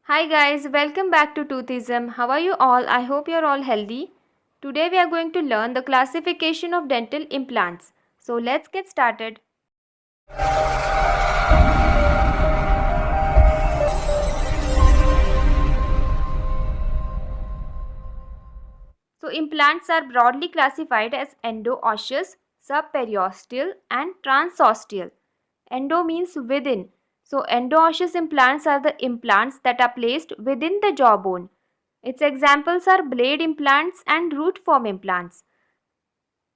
Hi guys, welcome back to Toothism. How are you all? I hope you're all healthy. Today we are going to learn the classification of dental implants. So let's get started. So implants are broadly classified as endo-osseous, subperiosteal and transosteal. Endo means within. So endo-osseous implants are the implants that are placed within the jawbone. Its examples are blade implants and root form implants.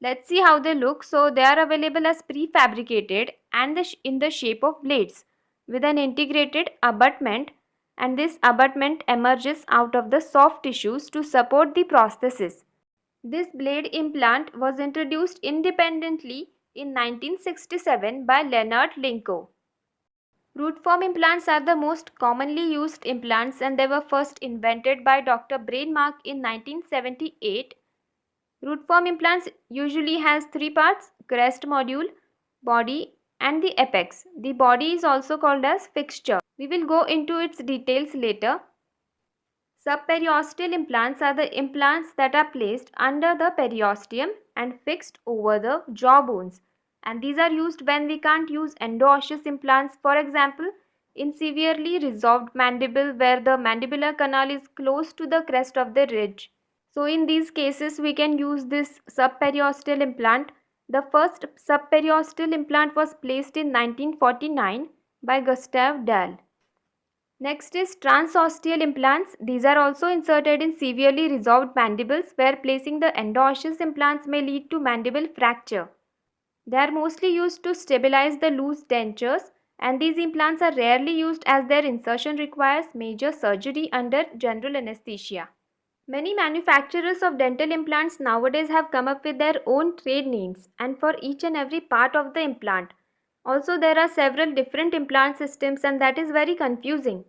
Let's see how they look. So they are available as prefabricated and in the shape of blades with an integrated abutment, and this abutment emerges out of the soft tissues to support the prosthesis. This blade implant was introduced independently in 1967 by Leonard Linkow. Root form implants are the most commonly used implants and they were first invented by Dr. Brainmark in 1978. Root form implants usually has three parts: crest module, body and the apex. The body is also called as fixture. We will go into its details later. Subperiosteal implants are the implants that are placed under the periosteum and fixed over the jaw bones. And these are used when we can't use endo-osseous implants, for example, in severely resolved mandible where the mandibular canal is close to the crest of the ridge. So in these cases we can use this subperiosteal implant. The first subperiosteal implant was placed in 1949 by Gustave Dalle. Next is transosteal implants. These are also inserted in severely resolved mandibles where placing the endo-osseous implants may lead to mandible fracture. They are mostly used to stabilize the loose dentures, and these implants are rarely used as their insertion requires major surgery under general anesthesia. Many manufacturers of dental implants nowadays have come up with their own trade names and for each and every part of the implant. Also, there are several different implant systems and that is very confusing.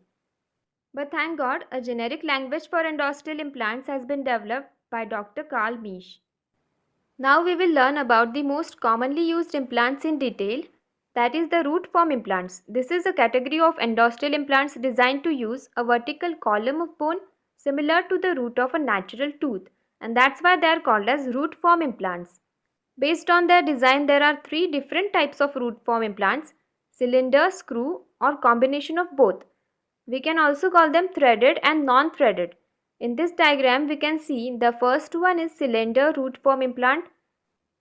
But thank God, a generic language for endosseal implants has been developed by Dr. Carl Misch. Now we will learn about the most commonly used implants in detail, that is the root form implants. This is a category of endosseal implants designed to use a vertical column of bone similar to the root of a natural tooth, and that's why they are called as root form implants. Based on their design, there are three different types of root form implants: cylinder, screw or combination of both. We can also call them threaded and non-threaded. In this diagram, we can see the first one is cylinder root form implant.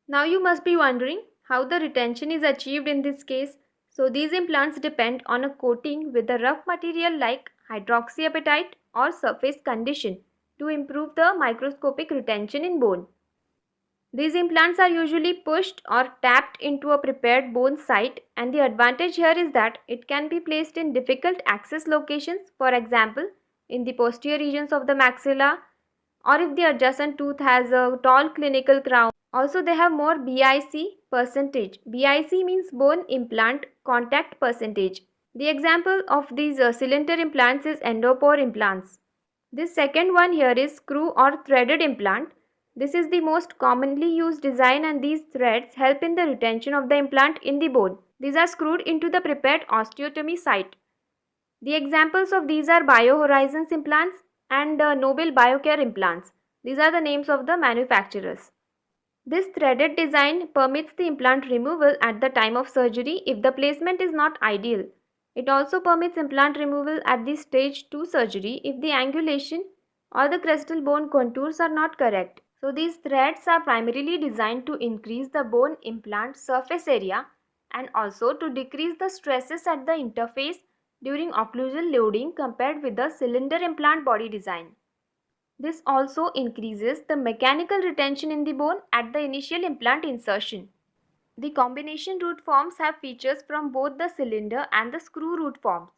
Now you must be wondering how the retention is achieved in this case. So these implants depend on a coating with a rough material like hydroxyapatite or surface condition to improve the microscopic retention in bone. These implants are usually pushed or tapped into a prepared bone site, and the advantage here is that it can be placed in difficult access locations, for example in the posterior regions of the maxilla, or if the adjacent tooth has a tall clinical crown. Also they have more BIC percentage. BIC means bone implant contact percentage. The example of these cylinder implants is endopore implants. This second one here is screw or threaded implant. This is the most commonly used design and these threads help in the retention of the implant in the bone. These are screwed into the prepared osteotomy site. The examples of these are BioHorizons implants and Nobel Biocare implants. These are the names of the manufacturers. This threaded design permits the implant removal at the time of surgery if the placement is not ideal. It also permits implant removal at the stage 2 surgery if the angulation or the crestal bone contours are not correct. So these threads are primarily designed to increase the bone implant surface area and also to decrease the stresses at the interface during occlusal loading compared with the cylinder implant body design. This also increases the mechanical retention in the bone at the initial implant insertion. The combination root forms have features from both the cylinder and the screw root forms.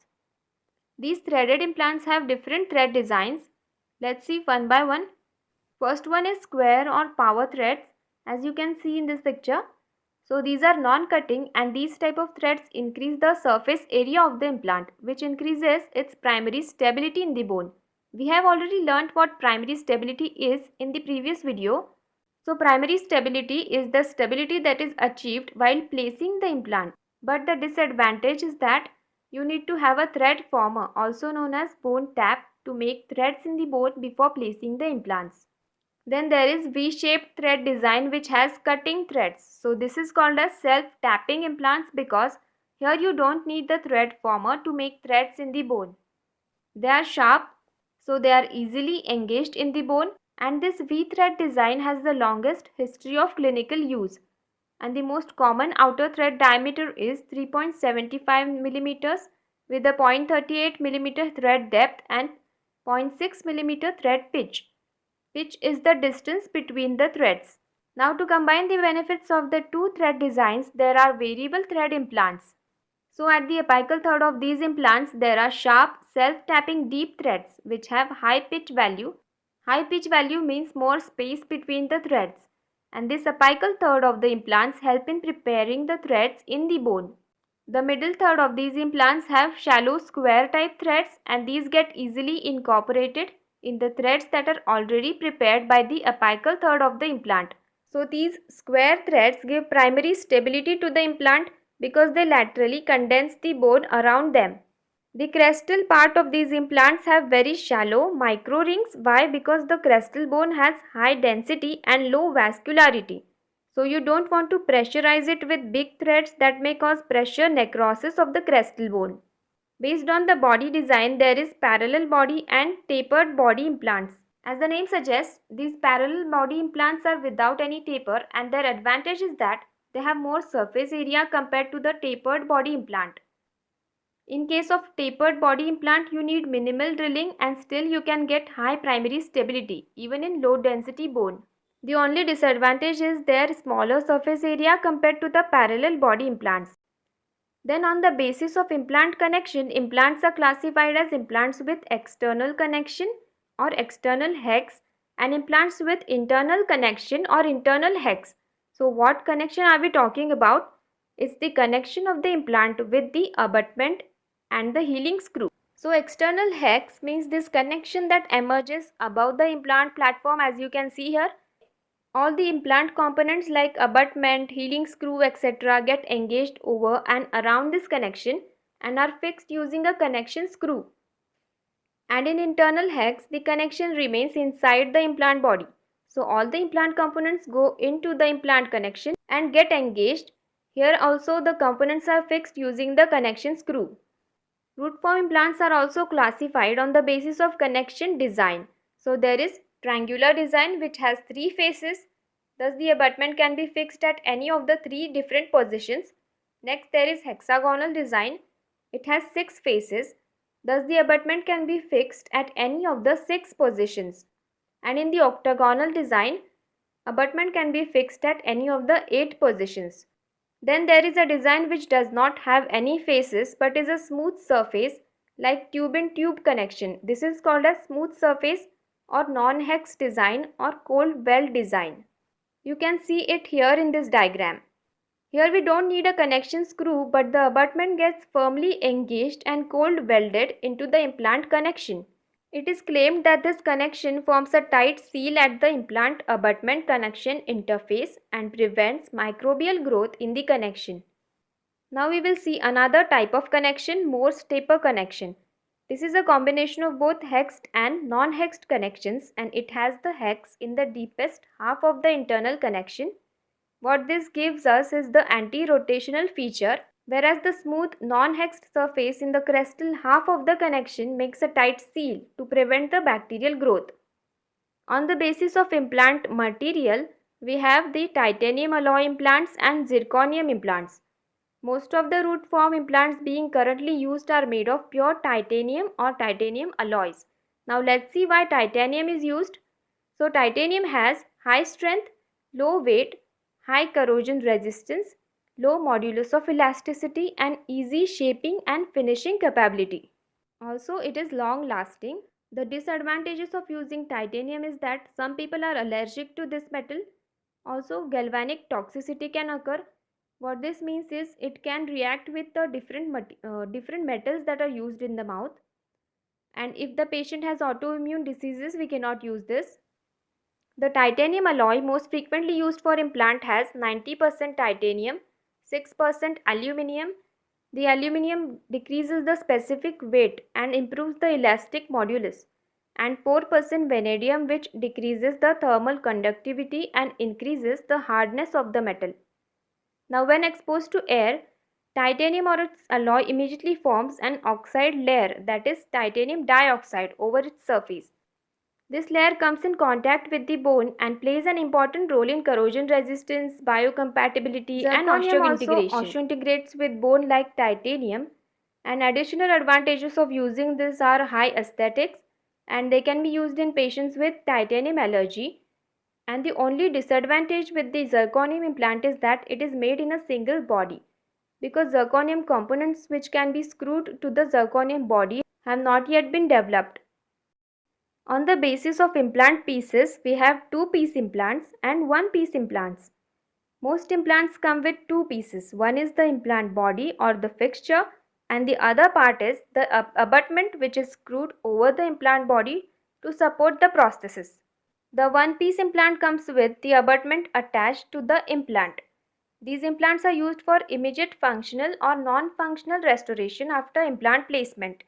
These threaded implants have different thread designs. Let's see one by one. First one is square or power threads, as you can see in this picture. So these are non-cutting and these type of threads increase the surface area of the implant, which increases its primary stability in the bone. We have already learnt what primary stability is in the previous video. So primary stability is the stability that is achieved while placing the implant. But the disadvantage is that You need to have a thread former, also known as bone tap, to make threads in the bone before placing the implants. Then there is V-shaped thread design which has cutting threads. So this is called as self-tapping implants because here you don't need the thread former to make threads in the bone. They are sharp, so they are easily engaged in the bone, and this V-thread design has the longest history of clinical use. And the most common outer thread diameter is 3.75 millimeters with a 0.38 millimeter thread depth and 0.6 millimeter thread pitch. Pitch is the distance between the threads. Now to combine the benefits of the two thread designs, there are variable thread implants. So at the apical third of these implants, there are sharp, self-tapping deep threads which have high pitch value. High pitch value means more space between the threads. And this apical third of the implants help in preparing the threads in the bone. The middle third of these implants have shallow square type threads, and these get easily incorporated in the threads that are already prepared by the apical third of the implant. So these square threads give primary stability to the implant because they laterally condense the bone around them. The crestal part of these implants have very shallow micro rings. Why? Because the crestal bone has high density and low vascularity. So you don't want to pressurize it with big threads that may cause pressure necrosis of the crestal bone. Based on the body design, there is parallel body and tapered body implants. As the name suggests, these parallel body implants are without any taper, and their advantage is that they have more surface area compared to the tapered body implant. In case of tapered body implant, you need minimal drilling and still you can get high primary stability even in low density bone. The only disadvantage is their smaller surface area compared to the parallel body implants. Then on the basis of implant connection, implants are classified as implants with external connection or external hex and implants with internal connection or internal hex. So what connection are we talking about? It's the connection of the implant with the abutment and the healing screw. So external hex means this connection that emerges above the implant platform, as you can see here. All the implant components like abutment, healing screw, etc. get engaged over and around this connection and are fixed using a connection screw. And in internal hex, the connection remains inside the implant body. So all the implant components go into the implant connection and get engaged. Here also the components are fixed using the connection screw. Root form implants are also classified on the basis of connection design. So there is triangular design which has 3 faces. Thus the abutment can be fixed at any of the 3 different positions. Next there is hexagonal design. It has 6 faces. Thus the abutment can be fixed at any of the 6 positions. And in the octagonal design, abutment can be fixed at any of the 8 positions. Then there is a design which does not have any faces but is a smooth surface like tube-in-tube connection. This is called as smooth surface or non-hex design or cold weld design. You can see it here in this diagram. Here we don't need a connection screw, but the abutment gets firmly engaged and cold welded into the implant connection. It is claimed that this connection forms a tight seal at the implant abutment connection interface and prevents microbial growth in the connection. Now we will see another type of connection, Morse taper connection. This is a combination of both hexed and non-hexed connections, and it has the hex in the deepest half of the internal connection. What this gives us is the anti-rotational feature, whereas the smooth non-hexed surface in the crestal half of the connection makes a tight seal to prevent the bacterial growth. On the basis of implant material, we have the titanium alloy implants and zirconium implants. Most of the root form implants being currently used are made of pure titanium or titanium alloys. Now let's see why titanium is used. So titanium has high strength, low weight, high corrosion resistance, low modulus of elasticity and easy shaping and finishing capability. Also, it is long lasting. The disadvantages of using titanium is that some people are allergic to this metal. Also, galvanic toxicity can occur. What this means is it can react with the different metals that are used in the mouth. And if the patient has autoimmune diseases, we cannot use this. The titanium alloy most frequently used for implant has 90% titanium, 6% aluminium, The aluminum decreases the specific weight and improves the elastic modulus, and 4% vanadium, which decreases the thermal conductivity and increases the hardness of the metal. Now, when exposed to air, titanium or its alloy immediately forms an oxide layer, that is titanium dioxide, over its surface. This layer comes in contact with the bone and plays an important role in corrosion resistance, biocompatibility, and osseointegration. Osseointegrates with bone like titanium. And additional advantages of using this are high aesthetics, and they can be used in patients with titanium allergy. And the only disadvantage with the zirconium implant is that it is made in a single body, because zirconium components which can be screwed to the zirconium body have not yet been developed. On the basis of implant pieces, we have 2-piece implants and 1-piece implants. Most implants come with 2 pieces. One is the implant body or the fixture, and the other part is the abutment, which is screwed over the implant body to support the prosthesis. The 1-piece implant comes with the abutment attached to the implant. These implants are used for immediate functional or non-functional restoration after implant placement.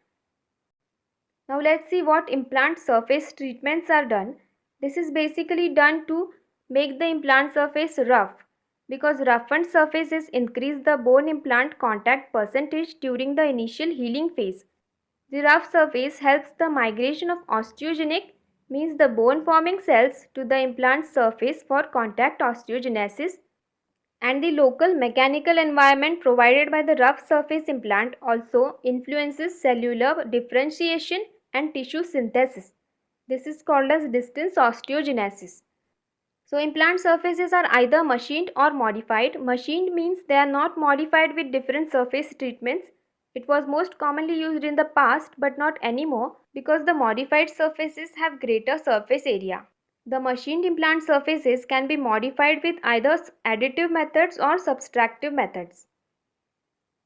Now let's see what implant surface treatments are done. This is basically done to make the implant surface rough, because roughened surfaces increase the bone implant contact percentage during the initial healing phase. The rough surface helps the migration of osteogenic, means the bone forming cells, to the implant surface for contact osteogenesis, and the local mechanical environment provided by the rough surface implant also influences cellular differentiation and tissue synthesis. This is called as distance osteogenesis. So implant surfaces are either machined or modified. Machined means they are not modified with different surface treatments. It was most commonly used in the past but not anymore, because the modified surfaces have greater surface area. The machined implant surfaces can be modified with either additive methods or subtractive methods.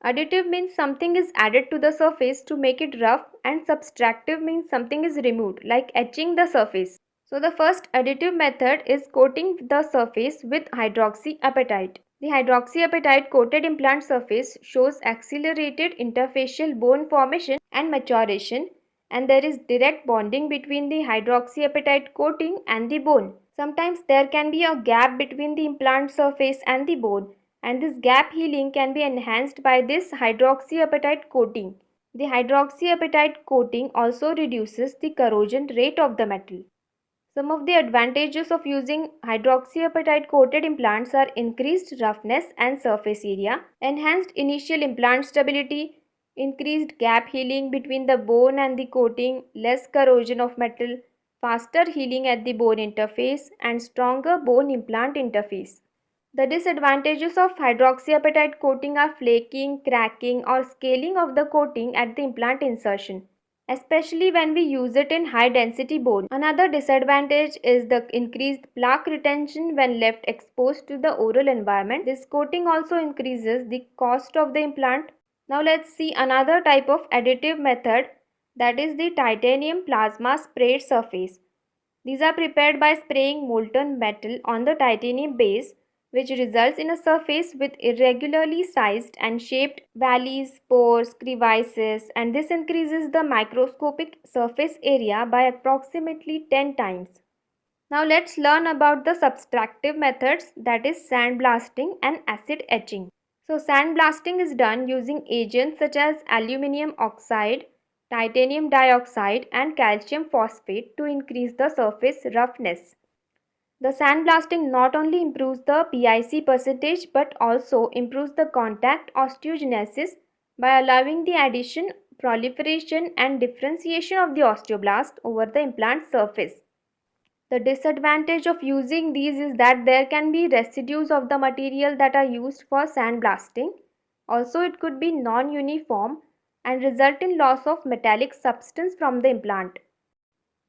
Additive means something is added to the surface to make it rough, and subtractive means something is removed, like etching the surface. So the first additive method is coating the surface with hydroxyapatite. The hydroxyapatite coated implant surface shows accelerated interfacial bone formation and maturation, and there is direct bonding between the hydroxyapatite coating and the bone. Sometimes there can be a gap between the implant surface and the bone, and this gap healing can be enhanced by this hydroxyapatite coating. The hydroxyapatite coating also reduces the corrosion rate of the metal. Some of the advantages of using hydroxyapatite coated implants are increased roughness and surface area, enhanced initial implant stability, increased gap healing between the bone and the coating, less corrosion of metal, faster healing at the bone interface, and stronger bone implant interface. The disadvantages of hydroxyapatite coating are flaking, cracking, or scaling of the coating at the implant insertion, especially when we use it in high density bone. Another disadvantage is the increased plaque retention when left exposed to the oral environment. This coating also increases the cost of the implant. Now let's see another type of additive method, that is the titanium plasma sprayed surface. These are prepared by spraying molten metal on the titanium base, which results in a surface with irregularly sized and shaped valleys, pores, crevices, and this increases the microscopic surface area by approximately 10 times. Now let's learn about the subtractive methods, that is sandblasting and acid etching. So sandblasting is done using agents such as aluminium oxide, titanium dioxide, and calcium phosphate to increase the surface roughness. The sandblasting not only improves the PIC percentage but also improves the contact osteogenesis by allowing the addition, proliferation, and differentiation of the osteoblast over the implant surface. The disadvantage of using these is that there can be residues of the material that are used for sandblasting. Also, it could be non-uniform and result in loss of metallic substance from the implant.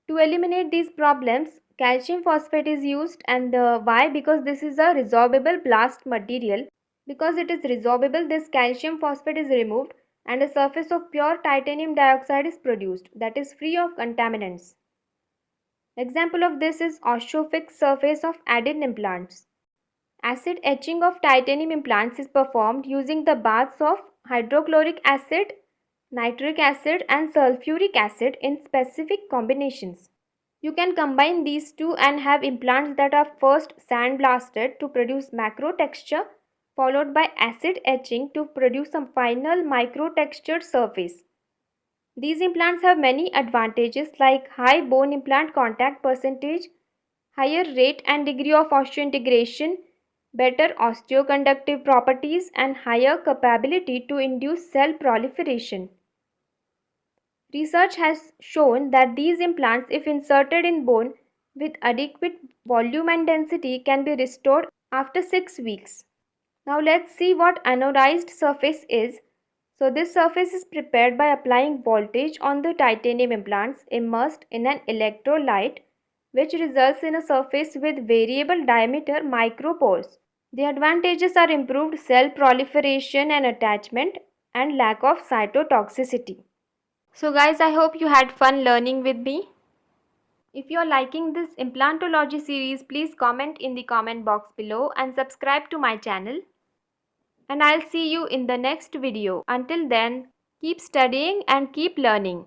To eliminate these problems, calcium phosphate is used, and why? Because this is a resorbable blast material. Because it is resorbable, this calcium phosphate is removed and a surface of pure titanium dioxide is produced, that is free of contaminants. Example of this is OsseoFix surface of Adin implants. Acid etching of titanium implants is performed using the baths of hydrochloric acid, nitric acid and sulfuric acid in specific combinations. You can combine these two and have implants that are first sandblasted to produce macro texture, followed by acid etching to produce a final micro textured surface. These implants have many advantages like high bone implant contact percentage, higher rate and degree of osseointegration, better osteoconductive properties, and higher capability to induce cell proliferation. Research has shown that these implants, if inserted in bone with adequate volume and density, can be restored after 6 weeks. Now let's see what anodized surface is. So this surface is prepared by applying voltage on the titanium implants immersed in an electrolyte, which results in a surface with variable diameter micropores. The advantages are improved cell proliferation and attachment and lack of cytotoxicity. So guys, I hope you had fun learning with me. If you are liking this implantology series, please comment in the comment box below and subscribe to my channel. And I'll see you in the next video. Until then, keep studying and keep learning.